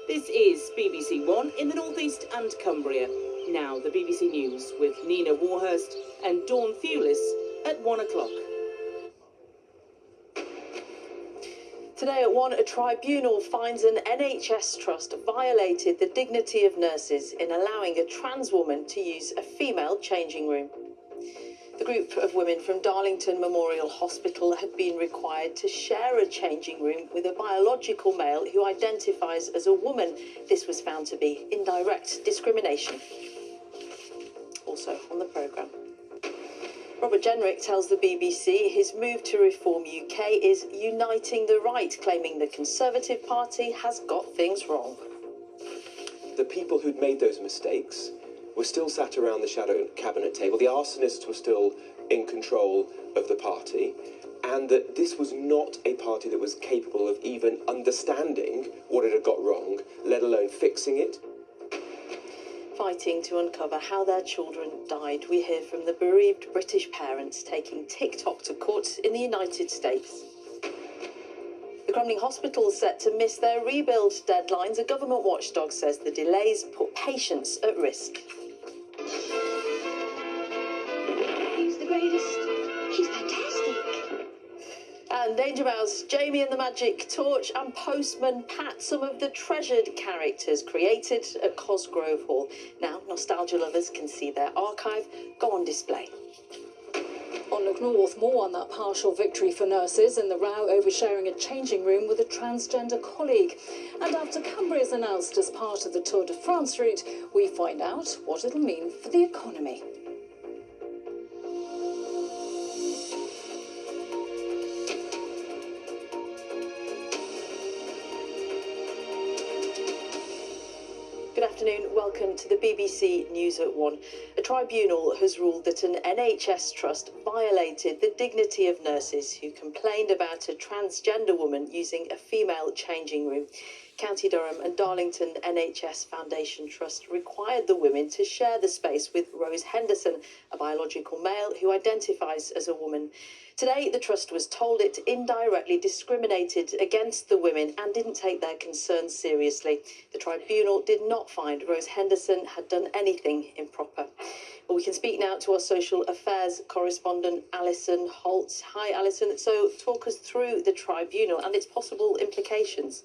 This is BBC One in the North East and Cumbria. Now the BBC News with Nina Warhurst and Dawn Thewlis at 1 o'clock. Today at 1, a tribunal finds an NHS trust violated the dignity of nurses in allowing a trans woman to use a female changing room. The group of women from Darlington Memorial Hospital have been required to share a changing room with a biological male who identifies as a woman. This was found to be indirect discrimination. Also on the programme. Robert Jenrick tells the BBC his move to Reform UK is uniting the right, claiming the Conservative Party has got things wrong. The people who'd made those mistakes were still sat around the shadow cabinet table. The arsonists were still in control of the party, and that this was not a party that was capable of even understanding what it had got wrong, let alone fixing it. Fighting to uncover how their children died, we hear from the bereaved British parents taking TikTok to court in the United States. The crumbling hospital is set to miss their rebuild deadlines. A government watchdog says the delays put patients at risk. He's the greatest. He's fantastic. And Danger Mouse, Jamie and the Magic Torch and Postman Pat, some of the treasured characters created at Cosgrove Hall. Now, nostalgia lovers can see their archive go on display. On Look North, more on that partial victory for nurses in the row over sharing a changing room with a transgender colleague. And after Cumbria's announced as part of the Tour de France route, we find out what it'll mean for the economy. Good afternoon, welcome to the BBC News at 1. A tribunal has ruled that an NHS trust violated the dignity of nurses who complained about a transgender woman using a female changing room. County Durham and Darlington NHS Foundation Trust required the women to share the space with Rose Henderson, a biological male who identifies as a woman. Today, the Trust was told it indirectly discriminated against the women and didn't take their concerns seriously. The tribunal did not find Rose Henderson had done anything improper. Well, we can speak now to our social affairs correspondent, Alison Holt. Hi, Alison. So talk us through the tribunal and its possible implications.